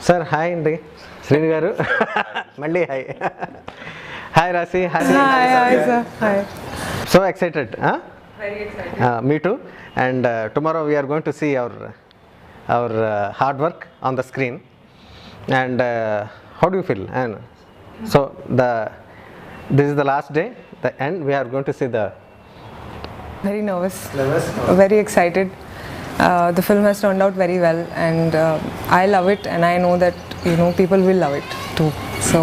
Sir hi అండి శ్రీని గారు మళ్ళీ హాయ్ హాయ్ రాశి hi sir hi so excited me too and tomorrow we are going to see our hard work on the screen and how do you feel and so this is the last day the end we are going to see the very nervous very excited. The film has turned out very well and I love it and I know that people will love it too, so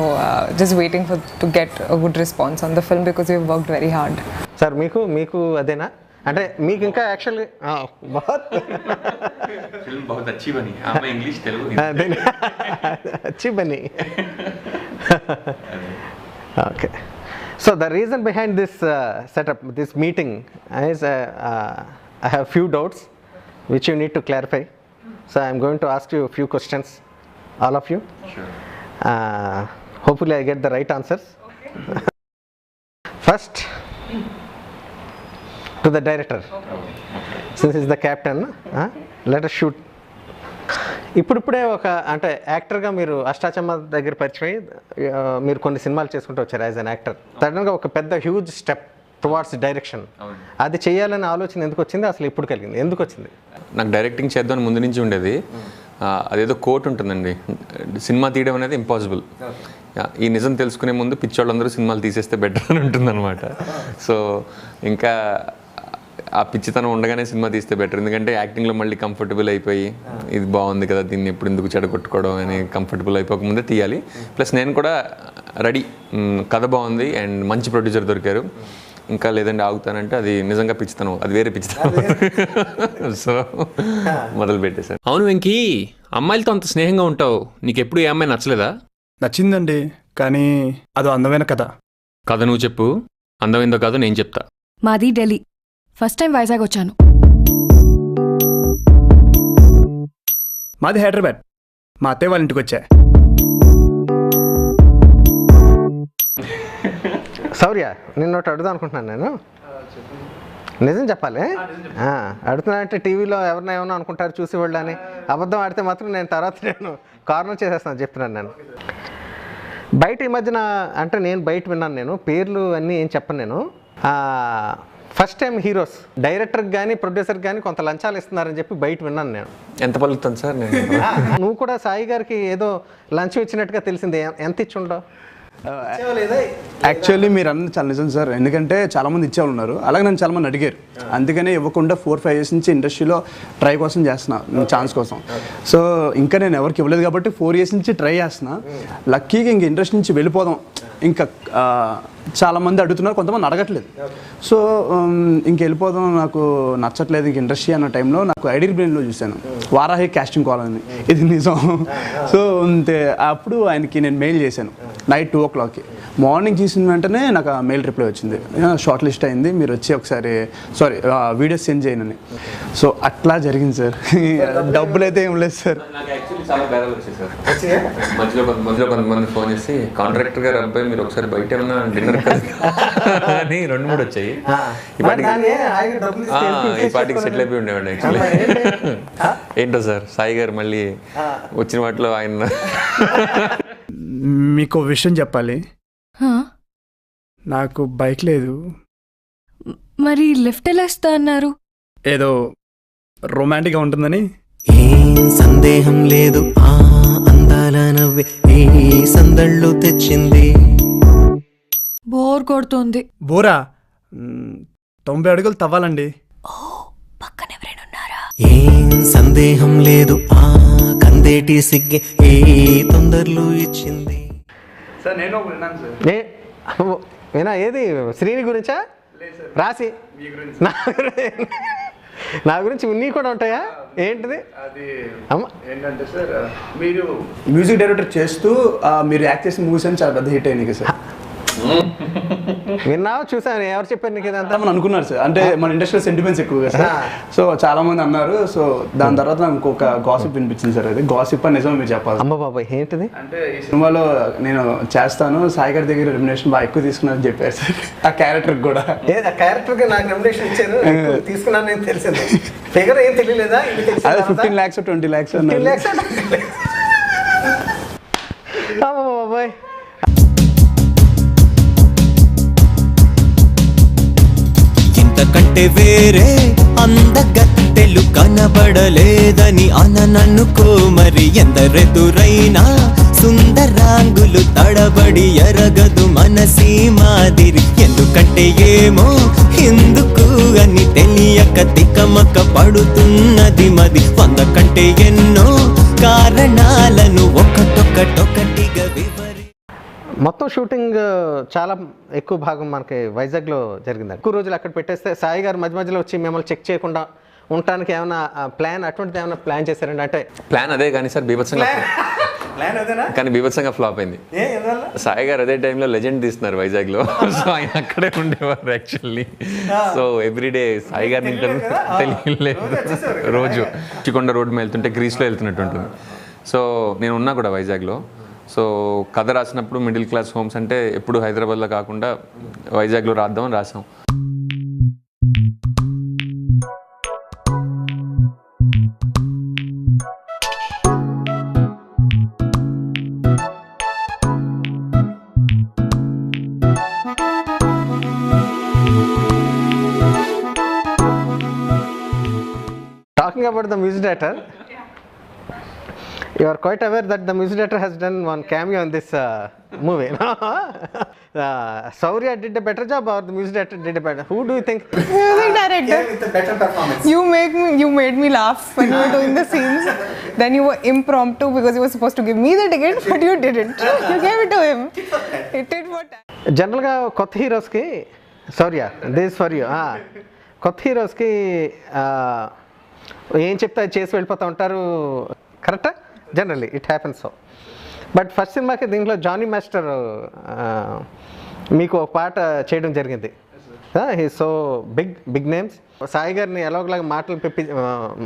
just waiting to get a good response on the film because we've worked very hard. Sir మీకు అదేనా అంటే మీకు ఇంకా actually film बहुत अच्छी बनी मैं English Telugu अच्छी बनी okay so the reason behind this setup this meeting is I have few doubts which you need to clarify, so I am going to ask you a few questions, all of you. Sure. Hopefully I get the right answers. Okay. First to the director, since he's the captain, let us shoot. ఇప్పుడిప్పుడే ఒక అంటే యాక్టర్గా మీరు అష్టాచమ్మ దగ్గర పరిచయం మీరు కొన్ని సినిమాలు చేసుకుంటూ వచ్చారు యాజ్ అన్ యాక్టర్. సడన్గా ఒక పెద్ద హ్యూజ్ స్టెప్ టువార్డ్స్ డైరెక్షన్, అది చేయాలనే ఆలోచన ఎందుకు వచ్చింది, అసలు ఇప్పుడు కలిగింది, ఎందుకు వచ్చింది? నాకు డైరెక్టింగ్ చేద్దామని ముందు నుంచి ఉండేది. అదేదో కోట్ ఉంటుందండి, సినిమా తీయడం అనేది ఇంపాసిబుల్, ఈ నిజం తెలుసుకునే ముందు పిచ్చోళ్ళందరూ సినిమాలు తీసేస్తే బెటర్ అని ఉంటుందన్నమాట. సో ఇంకా ఆ పిచ్చితనం ఉండగానే సినిమా తీస్తే బెటర్, ఎందుకంటే యాక్టింగ్లో మళ్ళీ కంఫర్టబుల్ అయిపోయి ఇది బాగుంది కదా దీన్ని ఎప్పుడు ఎందుకు చెడగొట్టుకోవడం అని కంఫర్టబుల్ అయిపోకముందే తీయాలి. ప్లస్ నేను కూడా రెడీ, కథ బాగుంది అండ్ మంచి ప్రొడ్యూసర్ దొరికారు, ఇంకా లేదంటే ఆగుతానంటే అది నిజంగా పిచ్చితనం, అది వేరే పిచ్చితనం. సో మొదలు పెట్టేశాను. అవును వెంకీ, అమ్మాయిలతో అంత స్నేహంగా ఉంటావు, నీకు ఎప్పుడు ఏ అమ్మాయి నచ్చలేదా? నచ్చిందండి, కానీ అదో అందమైన కథ. కథ నువ్వు చెప్పు, అందమైందో కాదో నేను చెప్తా. మాది ఢిల్లీ, ఫస్ట్ టైం వైజాగ్ వచ్చాను. మాది హైదరాబాద్, మా అత్తయ్య వాళ్ళ ఇంటికి వచ్చా. సౌర్య నిన్న ఒకటి అడుగుదాం అనుకుంటున్నాను నేను, నిజం చెప్పాలి. అడుగుతున్నా అంటే టీవీలో ఎవరినో ఏమన్నా అనుకుంటారు చూసి వాళ్ళు అని, అబద్ధం ఆడితే మాత్రం నేను తర్వాత కార్నర్ చేసేస్తాను చెప్తున్నాను. నేను బయట ఈ మధ్యన అంటే నేను బయట విన్నాను, నేను పేర్లు అన్నీ ఏం చెప్పను నేను, ఫస్ట్ టైం హీరోస్ డైరెక్టర్కి కానీ ప్రొడ్యూసర్కి కానీ కొంత లంచాలు ఇస్తున్నారని చెప్పి బయట విన్నాను నేను. ఎంత పలుకుతాను సార్ నేను? నువ్వు కూడా సాయి గారికి ఏదో లంచం ఇచ్చినట్టుగా తెలిసింది, ఎంత ఇచ్చి ఉండవు? యాక్చువల్లీ మీరు అన్నది చాలా నిజం సార్, ఎందుకంటే చాలామంది ఇచ్చేవాళ్ళు ఉన్నారు, అలాగే నన్ను చాలామంది అడిగారు, అందుకనే ఇవ్వకుండా 4-5 years నుంచి ఇండస్ట్రీలో ట్రై కోసం చేస్తున్నా, ఛాన్స్ కోసం. సో ఇంకా నేను ఎవరికి ఇవ్వలేదు కాబట్టి 4 years నుంచి ట్రై చేస్తున్నా. లక్కీగా ఇంక ఇండస్ట్రీ నుంచి వెళ్ళిపోదాం, ఇంకా చాలామంది అడుగుతున్నారు, కొంతమంది అడగట్లేదు. సో ఇంక వెళ్ళిపోదాం, నాకు నచ్చట్లేదు ఇంక ఇండస్ట్రీ అన్న టైంలో నాకు ఐడియల్ బ్రెయిన్లో చూశాను వారాహి కాస్టింగ్ కాల్ అని, ఇది నిజం. సో అంతే, అప్పుడు ఆయనకి నేను మెయిల్ చేశాను నైట్ 2 o'clock. మార్నింగ్ చేసిన వెంటనే నాకు ఆ మెయిల్ రిప్లై వచ్చింది, షార్ట్ లిస్ట్ అయింది, మీరు వచ్చి ఒకసారి వీడియోస్ సెండ్ చేయనని. సో అట్లా జరిగింది సార్, డబ్బులు అయితే ఏం లేదు సార్. మధ్యలో కొంతమంది ఫోన్ చేసి కాంట్రాక్టర్ గారు అబ్బాయి మీరు ఒకసారి బయట ఏమన్నా డిన్నర్ అని 2-3 వచ్చాయి. ఈ పార్టీకి సెటిల్ అయిపోయి ఉండేవాడు యాక్చువల్లీ. ఏంటో సార్ సాయి గారు మళ్ళీ వచ్చిన వాటిలో ఆయన. మీకు విషయం చెప్పాలి, నాకు బైక్ లేదు. మరి లిఫ్ట్ ఎలా ఇస్తా అన్నారు? ఏదో రొమాంటిక్గా ఉంటుందని. ఏం సందేహం లేదు, ఆ అందాల నవ్వే ఈ సందళ్ళు తెచ్చింది. బోర్ కొడుతుంది. బోరా 90 అడుగులు తవ్వాలండి. పక్కన ఎవరైనా ఉన్నారా? ఏం సందేహం లేదు, ఆ కందేటి సిగ్గే ఈ తొందరలు ఇచ్చింది. సార్ నేను విన్నాను సార్. వినా ఏది శ్రీని గురించా? రాసి నా గురించి ఉన్ని కూడా ఉంటాయా ఏంటిది? అది ఏంటంటే సార్, మీరు మ్యూజిక్ డైరెక్టర్ చేస్తూ మీరు యాక్ట్ చేసిన మూవీస్ అని చాలా పెద్ద హిట్ అయినాయి సార్. విన్నావు, చూసాను, ఎవరు చెప్పారు నీకు ఇదంతా? మనం అనుకున్నారు సార్, అంటే మన ఇండస్ట్రియల్ సెంటిమెంట్స్ ఎక్కువ సార్. సో చాలా మంది అన్నారు. సో దాని తర్వాత నాకు ఇంకొక గాసిప్ వినిపించింది సార్, అది గాసిప్ అని నిజం మీరు చెప్పాలి. అమ్మ బాబాయ్ ఏంటిది? అంటే ఈ సినిమాలో నేను చేస్తాను, సాయి గారి దగ్గర రెమ్యునేషన్ బాగా ఎక్కువ తీసుకున్నారని చెప్పారు సార్. ఆ క్యారెక్టర్ కూడా ఆ క్యారెక్టర్ నాకు రెమ్యునేషన్ ఇచ్చారు, తీసుకున్నాను నేను తెలిసింది. ఫిగర్ ఏం తెలియలేదా? అదే 15 lakhs 20 lakhs. అంతకంటే వేరే అందగత్తెలు కనబడలేదని అనననుకో మరి ఎందరెదురైనా సుందరాంగులు తడబడి ఎరగదు మనసీ మాదిరి ఎందుకంటే ఏమో ఎందుకు అని తెలియక తికమక పడుతున్నది మది 100 కంటే ఎన్నో కారణాలను ఒకటొకటొకటిగా వివరి మొత్తం షూటింగ్ చాలా ఎక్కువ భాగం మనకి వైజాగ్లో జరిగింది. ఎక్కువ రోజులు అక్కడ పెట్టేస్తే సాయి గారు మధ్య మధ్యలో వచ్చి మిమ్మల్ని చెక్ చేయకుండా ఉండటానికి ఏమైనా ప్లాన్ అటువంటిది ఏమైనా ప్లాన్ చేశారండి? అంటే ప్లాన్ అదే కానీ సార్ బీభత్సంగా ప్లాన్ అదేనా? కానీ బీభత్సంగా ఫ్లాప్ అయింది. సాయి గారు అదే టైంలో లెజెండ్ తీస్తున్నారు వైజాగ్లో. సో ఆయన అక్కడే ఉండేవారు యాక్చువల్లీ. సో ఎవ్రీడే సాయి గారిని తెలియలేదు. రోజు చికొండ రోడ్డు మీద వెళ్తుంటే గ్రీస్లో వెళ్తున్నట్టు ఉంటుంది. సో నేను ఉన్నా కూడా వైజాగ్లో. సో కథ రాసినప్పుడు మిడిల్ క్లాస్ హోమ్స్ అంటే ఎప్పుడు హైదరాబాద్లో కాకుండా వైజాగ్లో రాద్దామని రాసాం. Talking about the music director, you are quite aware that the music director has done one cameo in this movie. Saurya did a better job, or the music director did a better? Who do you think? Music director. With a better performance. You made me laugh when you were doing the scenes. Then you were impromptu because you were supposed to give me the ticket, but you didn't. You gave it to him. It did what? జనరల్గా కొత్త హీరోస్కి Sourya this for you, కొత్త హీరోస్కి ఏం చెప్తే అది చేసి వెళ్ళిపోతూ ఉంటారు, కరెక్టా? Generally it happens. So but first సినిమాకి దీంట్లో జానీ మాస్టర్ మీకు ఒక పాట చేయడం జరిగింది. He so big names. Sai గారిని ఎలాగోలాగా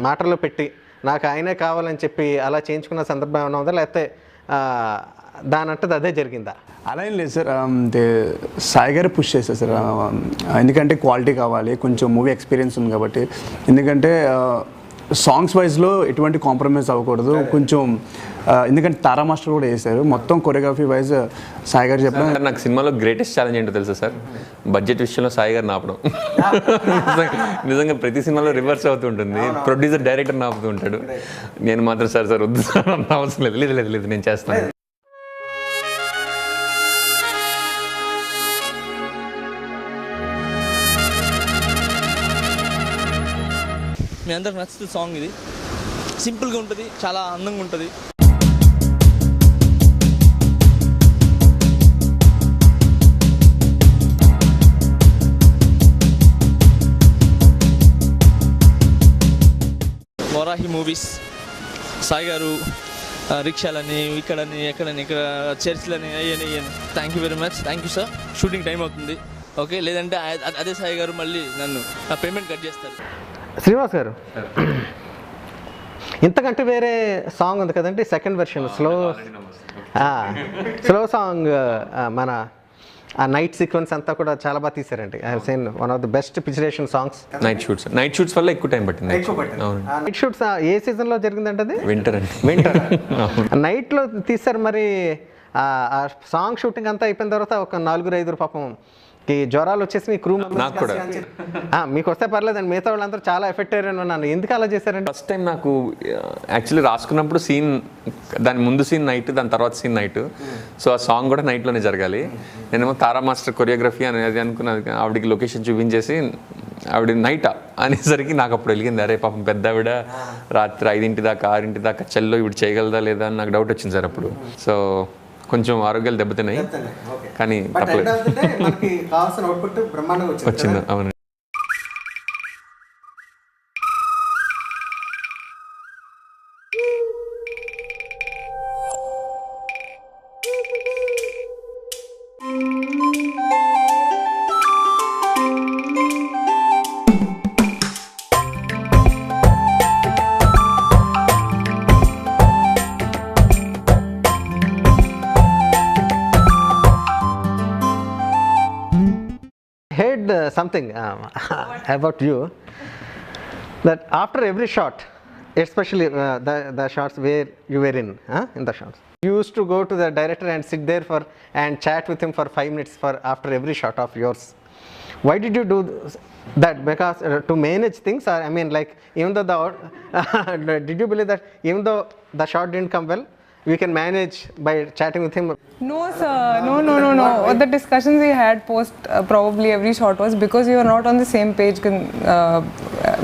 మాటల్లో పెట్టి నాకు ఆయనే కావాలని చెప్పి అలా చేయించుకున్న సందర్భం ఏమైనా ఉందా, లేకపోతే దాని అంటది అదే జరిగిందా? అలా ఏం లేదు సార్. సాయి గారు పుష్ చేస్తారు సార్. ఎందుకంటే క్వాలిటీ కావాలి, కొంచెం మూవీ ఎక్స్పీరియన్స్ ఉంది కాబట్టి. ఎందుకంటే సాంగ్స్ వైజ్లో ఎటువంటి కాంప్రమైజ్ అవ్వకూడదు కొంచెం. ఎందుకంటే తారా మాస్టర్ కూడా చేశారు మొత్తం కొరియోగ్రఫీ వైజ్. సాయి గారు చెప్పిన నాకు సినిమాలో గ్రేటెస్ట్ ఛాలెంజ్ ఏంటో తెలుసా సార్? బడ్జెట్ విషయంలో సాయి గారు నాపడం. నిజంగా ప్రతి సినిమాలో రివర్స్ అవుతూ ఉంటుంది. ప్రొడ్యూసర్ డైరెక్టర్ నాపుతూ ఉంటాడు. నేను మాత్రం సార్ వద్దు సార్ అన్న అవసరం లేదు, లేదు లేదు లేదు నేను చేస్తాను. మీ అందరికి నచ్చుతుంది సాంగ్. ఇది సింపుల్గా ఉంటుంది, చాలా అందంగా ఉంటుంది. వరాహి మూవీస్ సాయి గారు రిక్షాలని ఇక్కడని ఎక్కడని ఇక్కడ చర్చ్లని అయ్యని thank you very much. Thank you sir. Shooting time అవుతుంది. ఓకే, లేదంటే అదే సాయి గారు మళ్ళీ నన్ను నా పేమెంట్ కట్ చేస్తారు. శ్రీనివాస్ గారు, ఇంతకంటే వేరే సాంగ్ ఉంది కదండి, సెకండ్ వెర్షన్ స్లో సాంగ్. మన ఆ నైట్ సీక్వెన్స్ అంతా కూడా చాలా బాగా తీసారండి. I have seen one of the best picturisation songs. Night shoots వల్ల ఎక్కువ టైం పట్టింది. నైట్ షూట్స్ ఏ సీజన్లో జరిగిందంటే అది వింటర్ అండి. వింటర్ నైట్లో తీస్తారు. మరి ఆ సాంగ్ షూటింగ్ అంతా అయిపోయిన తర్వాత ఒక 4-5 పాపం జ్వరాలు వచ్చేసి మీ క్రూ నాకు కూడా మీకు వస్తే పర్లేదండి, మిగతా వాళ్ళందరూ చాలా ఎఫెక్ట్ అయ్యారని అన్నాను. ఎందుకు అలా చేశారండి? ఫస్ట్ టైం నాకు యాక్చువల్లీ రాసుకున్నప్పుడు సీన్, దాని ముందు సీన్ నైట్, దాని తర్వాత సీన్ నైట్. సో ఆ సాంగ్ కూడా నైట్లోనే జరగాలి. నేనేమో తారా మాస్టర్ కొరియోగ్రఫీ అనేది అనుకున్నది. ఆవిడకి లొకేషన్ చూపించేసి ఆవిడ నైట్ అనేసరికి నాకు అప్పుడు వెలిగింది, అరే పాపం పెద్ద ఆవిడ రాత్రి 5 దాకా 6 దాకా చెల్లో ఇవి చేయగలదా లేదా అని నాకు డౌట్ వచ్చింది సార్ అప్పుడు. సో కొంచెం ఆరోగ్యాలు దెబ్బతిన్నాయి, కానీ తప్పలేదు, వచ్చింది. అవును. Heard something about you, that after every shot, especially the shots where you were in the shots, you used to go to the director and sit there and chat with him for 5 minutes after every shot of yours. Why did you do that? Because to manage things, or I mean, like, even though did you believe that even though the shot didn't come well, we can manage by chatting with him? No, sir. No. The discussions we had post probably every shot was because we were not on the same page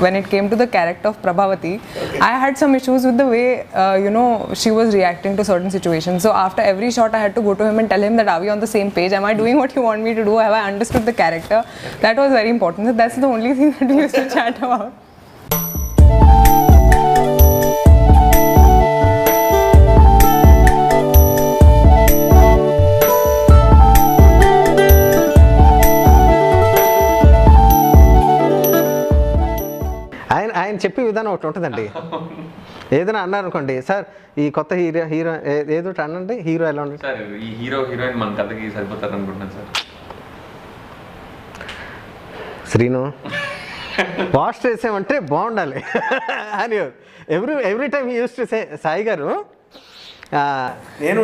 when it came to the character of Prabhavati. I had some issues with the way, she was reacting to certain situations. So after every shot, I had to go to him and tell him that, are we on the same page? Am I doing what you want me to do? Have I understood the character? That was very important. So that's the only thing that we used to chat about. ఆయన చెప్పే విధానం ఒకటి ఉంటుందండి. ఏదైనా అన్నారు అనుకోండి, sir ఈ కొత్త హీరో ఏదో అనండి, హీరో ఎలా ఉంటుంది సార్, ఈ హీరోయిన్ మన కథకి సరిపోతారు అనుకుంటున్నాను సార్. శ్రీను పోస్టర్ వేసామంటే బాగుండాలి అని every time use to say. Sai గారు నేను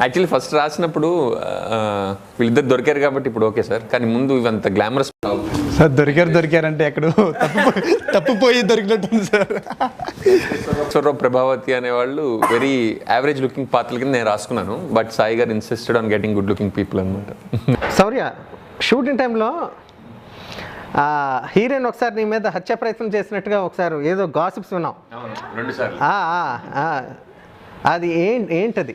యాక్చువల్లీ ఫస్ట్ రాసినప్పుడు వీళ్ళిద్దరు దొరికారు కాబట్టి ఇప్పుడు ఓకే సార్, కానీ ముందు ఇవంత గ్లామరస్ సార్ దొరికారంటే ఎక్కడో తప్పిపోయి దొరికినట్టుంది సార్. ఈశ్వరరావు, ప్రభావతి అనేవాళ్ళు వెరీ యావరేజ్ లుకింగ్ పాత్రల కింద నేను రాసుకున్నాను, బట్ సాయి గారు insisted on getting good looking people అనమాట. శౌర్య, షూటింగ్ టైంలో హీరోయిన్ ఒకసారి నీ మీద హత్య ప్రయత్నం చేసినట్టుగా ఒకసారి ఏదో గాసిప్స్ విన్నాం. 2 సార్లు. అది ఏంటది?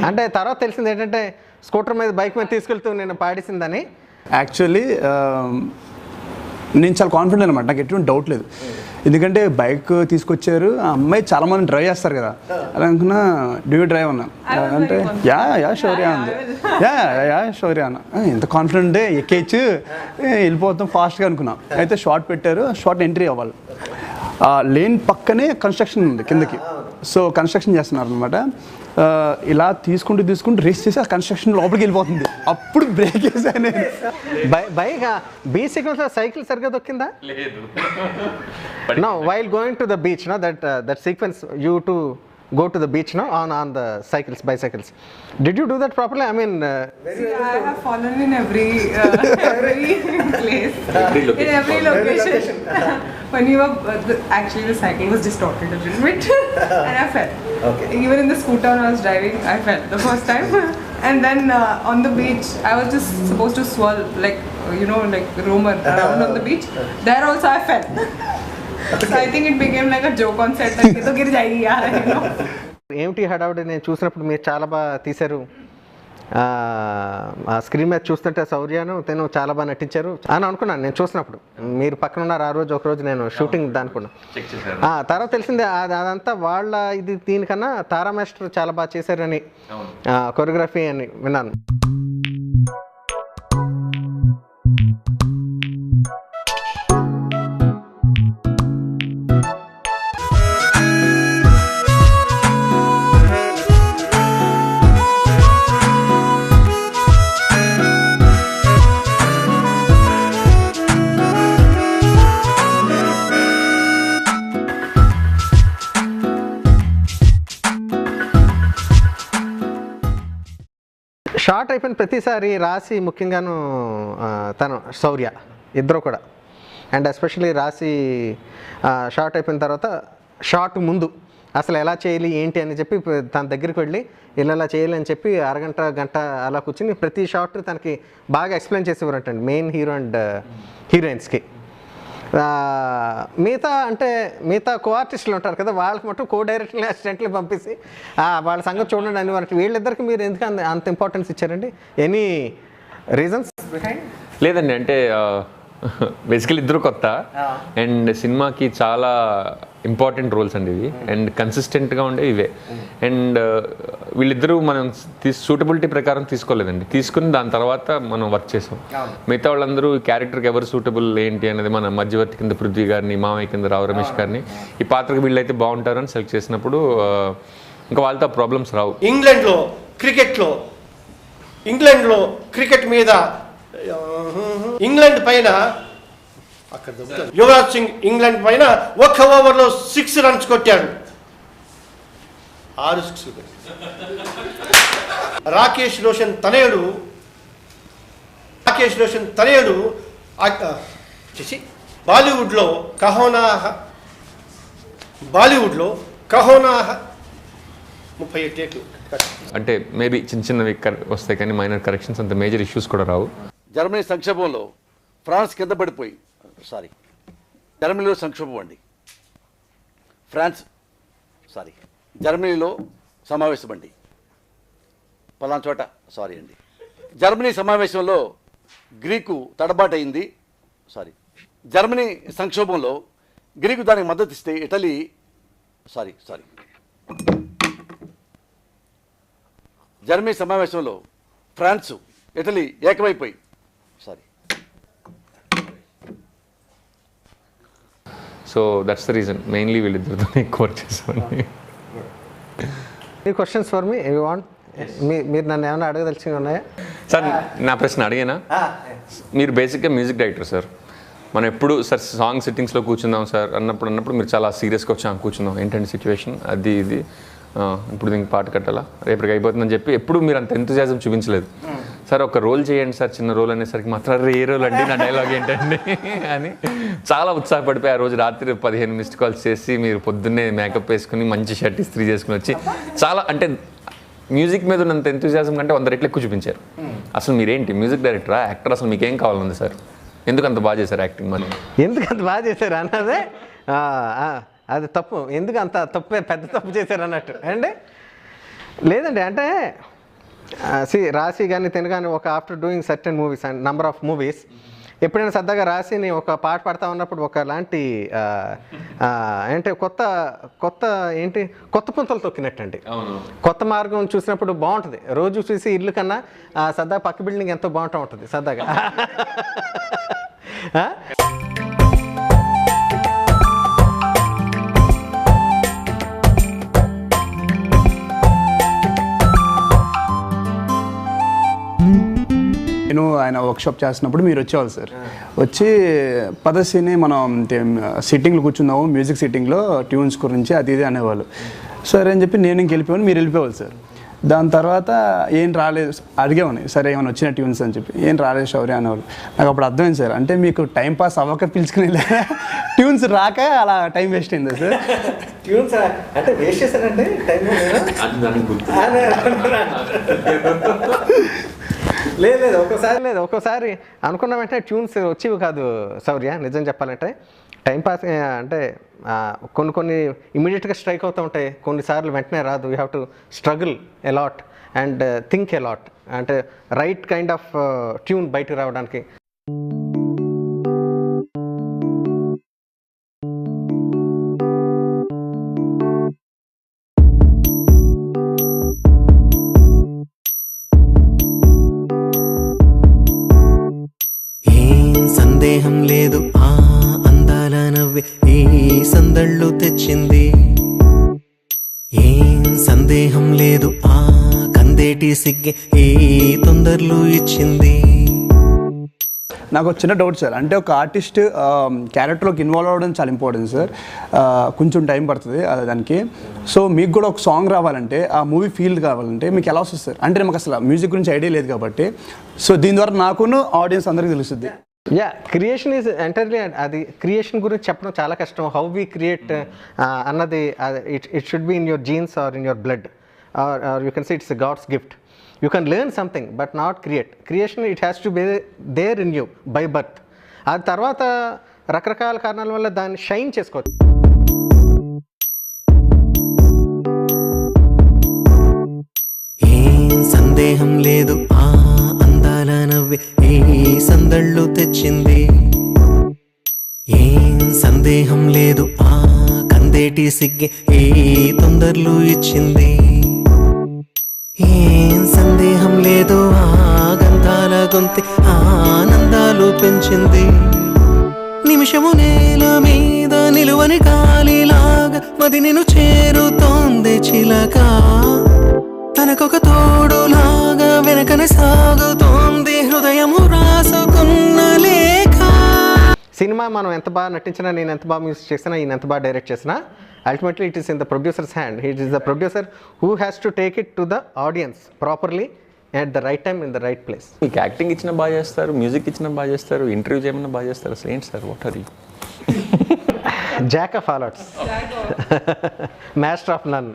అంటే తర్వాత తెలిసింది ఏంటంటే స్కూటర్ మీద బైక్ మీద తీసుకెళ్తూ నేను పాడేసిందని. యాక్చువల్లీ నేను చాలా కాన్ఫిడెంట్ అనమాట, నాకు ఎటువంటి డౌట్ లేదు. ఎందుకంటే బైక్ తీసుకొచ్చారు, ఆ అమ్మాయి చాలా మంది డ్రైవ్ చేస్తారు కదా, అలా అనుకున్నా డ్యూ డ్రైవ్ అన్నా అంటే యా శౌర్య అంది, యా శౌర్య అన్న, ఎంత కాన్ఫిడెంట్ ఎక్కేచ్చు వెళ్ళిపోతాం ఫాస్ట్గా అనుకున్నా. అయితే షార్ట్ పెట్టారు, షార్ట్ ఎంట్రీ అవ్వాలి. లేన్ పక్కనే కన్స్ట్రక్షన్ ఉంది కిందకి, సో కన్స్ట్రక్షన్ చేస్తున్నారు అనమాట. ఇలా తీసుకుంటూ రేస్ చేసి ఆ కన్స్ట్రక్షన్ లోపలికి వెళ్ళిపోతుంది. అప్పుడు బ్రేక్ వేసాను. బైక్ బీ సీక్వెన్స్ సైకిల్ సరిగ్గా దొక్కిందా? లేదు. No, while going to the beach, no, that sequence you to go to the beach, no, on the bicycles. Did you do that properly? I mean, I have fallen in every place, in every location. When you were actually the cycle was distorted a little bit, and I fell. Okay. Even in the scooter when I was driving, I fell the first time. And then on the beach, I was just supposed to swirl like roam around on the beach. There also I fell. So I think it became like a joke on set. Like, to gir jayegi yaar, ఏమిటి హడావుడి నేను చూసినప్పుడు మీరు చాలా బాగా తీశారు. ఆ screen మీద చూస్తుంటే శౌర్యను తను చాలా బాగా నటించారు అని అనుకున్నాను నేను చూసినప్పుడు. మీరు పక్కన ఉన్నారు ఆ రోజు, ఒకరోజు నేను షూటింగ్ అనుకున్నాను. తర్వాత తెలిసిందే అదంతా వాళ్ళ ఇది, దీనికన్నా తారా మాస్టర్ చాలా బాగా చేశారని, కొరియోగ్రఫీ అని విన్నాను. షార్ట్ అయిపోయిన ప్రతిసారి రాశి, ముఖ్యంగాను తను శౌర్య ఇద్దరు కూడా, అండ్ ఎస్పెషల్లీ రాశి షార్ట్ అయిపోయిన తర్వాత షార్ట్ ముందు అసలు ఎలా చేయాలి ఏంటి అని చెప్పి తన దగ్గరికి వెళ్ళి ఇలా చేయాలి అని చెప్పి గంట అలా కూర్చుని ప్రతి షార్ట్ తనకి బాగా ఎక్స్ప్లెయిన్ చేసేవారంటండి, మెయిన్ హీరో అండ్ హీరోయిన్స్కి. మిగతా కో ఆర్టిస్టులు ఉంటారు కదా, వాళ్ళకి మటు కో డైరెక్టర్లు, అసిస్టెంట్లు పంపించి వాళ్ళ సంగతి చూడండి అని వారికి. వీళ్ళిద్దరికి మీరు ఎందుకు అంత ఇంపార్టెన్స్ ఇచ్చారండి? Any reasons behind? లేదండి, అంటే బేసికలీ ఇద్దరు కొత్త, అండ్ సినిమాకి చాలా ఇంపార్టెంట్ రోల్స్ అండి ఇవి, అండ్ కన్సిస్టెంట్గా ఉండే ఇవే. అండ్ వీళ్ళిద్దరూ మనం సూటబిలిటీ ప్రకారం తీసుకోలేదండి, తీసుకుని దాని తర్వాత మనం వర్క్ చేసాం. మిగతా వాళ్ళందరూ ఈ క్యారెక్టర్కి ఎవరు సూటబుల్ ఏంటి అనేది మన మధ్యవర్తి కింద పృథ్వీ గారిని, మామయ్య కింద రావు రమేష్ గారిని, ఈ పాత్రకి వీళ్ళైతే బాగుంటారని సెలెక్ట్ చేసినప్పుడు ఇంకా వాళ్ళతో ప్రాబ్లమ్స్ రావు. ఇంగ్లాండ్లో క్రికెట్ మీద ఇంగ్లాండ్ పైన అక్కడ యువరాజ్ సింగ్ ఇంగ్లాండ్ పైన 1 ఓవర్లో 6 రన్స్ కొట్టాడు. 6 6. రాకేష్ రోషన్ తనయుడు రాకేష్ రోషన్ తనయుడు చేసి బాలీవుడ్లో కహోనా 37 టేక్లు. అంటే మేబీ చిన్న చిన్నవి వస్తాయి కానీ మైనర్ కరెక్షన్స్, అంత మేజర్ ఇష్యూస్ కూడా రావు. జర్మనీ సంక్షోభంలో ఫ్రాన్స్ కింద పడిపోయి జర్మనీలో సంక్షోభం అండి. జర్మనీలో సమావేశం అండి. పలానా చోట అండి. జర్మనీ సమావేశంలో గ్రీకు తడబాటైంది. జర్మనీ సంక్షోభంలో గ్రీకు దానికి మద్దతు ఇస్తే ఇటలీ జర్మనీ సమావేశంలో ఫ్రాన్సు ఇటలీ ఏకమైపోయి so that's the reason mainly వీళ్ళిద్దరితో ఎక్కువ వర్క్ చేస్తామని. ఈ questions for me you want మీరు నన్ను ఏమైనా అడగదలిచి ఉన్నాయా సార్? నా ప్రశ్న అడిగానా? మీరు బేసిక్గా మ్యూజిక్ డైరెక్టర్ సార్. మనం ఎప్పుడు సార్ సాంగ్ సిట్టింగ్స్లో కూర్చుందాం సార్ అన్నప్పుడు మీరు చాలా సీరియస్గా వచ్చాం కూర్చుందాం, ఏంటంటే సిచ్యువేషన్ అది ఇది, ఇప్పుడు దీనికి పాట కట్టాలా, రేపటికి అయిపోతుందని చెప్పి ఎప్పుడు మీరు అంత ఎంతజాజం చూపించలేదు సార్. ఒక రోల్ చేయండి సార్, చిన్న రోల్ అనేసరికి మాత్రం ఏ రోల్ అండి, నా డైలాగ్ ఏంటండి అని చాలా ఉత్సాహపడిపోయి ఆ రోజు రాత్రి 15 మిస్డ్ కాల్స్ చేసి మీరు పొద్దున్నే మేకప్ వేసుకుని మంచి షర్ట్ ఇస్త్రీ చేసుకుని వచ్చి చాలా అంటే మ్యూజిక్ మీద ఉన్నంత ఎంతజాజం కంటే 100 రెట్లు ఎక్కువ చూపించారు. అసలు మీరేంటి మ్యూజిక్ డైరెక్టరా, యాక్టర్? అసలు మీకేం కావాలంది సార్? ఎందుకు అంత బాగా చేశారు యాక్టింగ్? మరి ఎందుకు అంత బాగా చేశారు అన్నదే అది తప్పు. ఎందుకు అంత తప్పు, పెద్ద తప్పు చేశారు అన్నట్టు అండి. లేదండి, అంటే రాశి కానీ తిను కానీ ఒక after doing certain movies and number of movies ఎప్పుడైనా సరదాగా రాసిని ఒక పాట పాడుతూ ఉన్నప్పుడు ఒకలాంటి అంటే కొత్త పుంతలు తొక్కినట్టండి. కొత్త మార్గం చూసినప్పుడు బాగుంటుంది. రోజు చూసి ఇల్లు కన్నా సరదాగా పక్క బిల్డింగ్ ఎంతో బాగుంటూ ఉంటుంది సరదాగా. నేను ఆయన వర్క్షాప్ చేస్తున్నప్పుడు మీరు వచ్చేవాళ్ళు సార్. వచ్చి పదశిని మనం సిట్టింగ్లో కూర్చున్నాము, మ్యూజిక్ సిట్టింగ్లో ట్యూన్స్ గురించి అది ఇది అనేవాళ్ళు. సరే అని చెప్పి నేను ఇంక వెళ్ళిపోయాను, మీరు వెళ్ళిపోవాలి సార్. దాని తర్వాత ఏం రాలేదు అడిగేవాడిని, సరే ఏమైనా వచ్చిన ట్యూన్స్ అని చెప్పి. ఏం రాలేదు శౌర్య అనేవాళ్ళు. నాకు అప్పుడు అర్థమైంది సార్, అంటే మీకు టైం పాస్ అవ్వక పిలుచుకుని ట్యూన్స్ రాక అలా టైం వేస్ట్ అయిందా సార్? ట్యూన్స్ అంటే వేస్ట్ చేశారంటే టైం లేదు ఒక్కోసారి అనుకున్న వెంటనే ట్యూన్స్ వచ్చేవి కాదు శౌర్య. నిజం చెప్పాలంటే టైంపాస్ అంటే కొన్ని ఇమీడియట్గా స్ట్రైక్ అవుతూ ఉంటాయి, కొన్నిసార్లు వెంటనే రాదు. You have to struggle allot and think allot, అంటే రైట్ కైండ్ ఆఫ్ ట్యూన్ బయటకు రావడానికి. సందేహం లేదు ఆ అందాల నవ్వే ఈ సందళ్ళు తెచ్చింది. ఏం సందేహం లేదు ఆ కందేటి సిగ్గే ఈ తొందరలు ఇచ్చింది. నాకు ఒక చిన్న డౌట్ సార్, అంటే ఒక ఆర్టిస్ట్ క్యారెక్టర్లోకి ఇన్వాల్వ్ అవ్వడం చాలా ఇంపార్టెంట్ సార్. కొంచెం టైం పడుతుంది దానికి. సో మీకు కూడా ఒక సాంగ్ రావాలంటే, ఆ మూవీ ఫీల్డ్ కావాలంటే మీకు ఎలా వస్తుంది సార్? అంటే మాకు అసలు మ్యూజిక్ గురించి ఐడియా లేదు కాబట్టి, సో దీని ద్వారా నాకును ఆడియన్స్ అందరికీ తెలుస్తుంది. క్రియేషన్ ఈజ్ ఎంటైర్లీ, అది క్రియేషన్ గురించి చెప్పడం చాలా కష్టం. హౌ వీ క్రియేట్ అన్నది it should be in your genes or in your blood or you can see it's God's gift. You can learn something but not create. Creation, it has to be there in you by birth. ఆ తర్వాత రకరకాల కారణాల వల్ల దాన్ని shine చేసుకోవచ్చు. ఏం సందేహం లేదు ఆ అందాల నవ్వే ఈ సందళ్ళు తెచ్చింది. ఏం సందేహం లేదు ఆ కందేటి సిగ్గే ఈ తొందరలు ఇచ్చింది. ఏం సందేహం లేదు ఆ గంధాల గొంతి ఆనందాలు పెంచింది. నిమిషము నేల మీద నిలువని గాలిలాగా మది నిన్ను చేరుతోంది చిలక. తనకొక తోడులాగా వెనకనే సాగుతోంది హృదయము రాసుకున్న లేఖ. సినిమా మనం ఎంత బాగా నటించినా, నేను ఎంత బాగా మ్యూజిక్ చేసినా, ఈయన ఎంత బాగా డైరెక్ట్ చేసినా, ultimately it is in the producer's hand. He is the producer who has to take it to the audience properly at the right time in the right place. మీకు యాక్టింగ్ ఇచ్చినా బాగా చేస్తారు, music ఇచ్చినా బాగా చేస్తారు, interview చేయమన్నా బాగా చేస్తారు. అసలు ఏంటి sir, what are you? Jack of all arts, master of none.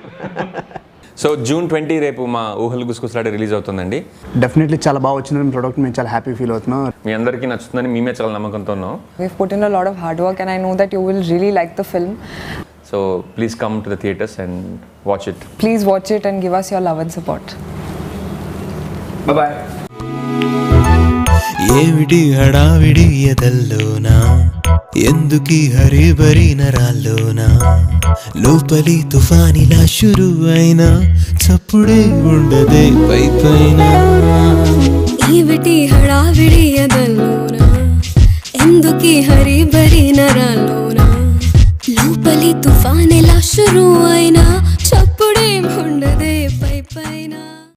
So June 20 రేపు మా ఊహలు గుసగుసలాడే రిలీజ్ అవుతుందండి. డెఫినెట్లీ చాలా బాగా వచ్చిందని ప్రోడక్ట్ మేము చాలా హ్యాపీ ఫీల్ అవుతున్నాం. మీ అందరికీ నచ్చుతుందని మేమే చాలా నమ్మకంతో ఉన్నాం. We've put in a lot of hard work and I know that you will really like the film. So please come to the theatres and watch it. Please watch it and give us your love and support. Bye. ఏమిటి హడావిడి ఎదల్లోనా, ఎందుకీ hurry burry నరాల్లోనా, లోపలి తుఫానిలా షురు అయినా చప్పుడే ఉండదే పైపైన. ఏమిటి హడావిడి ఎదల్లోనా, ఎందుకీ hurry burry నరాల్లోనా, లోపలి తుఫానెలా షురు అయినా చప్పుడే ఉండదే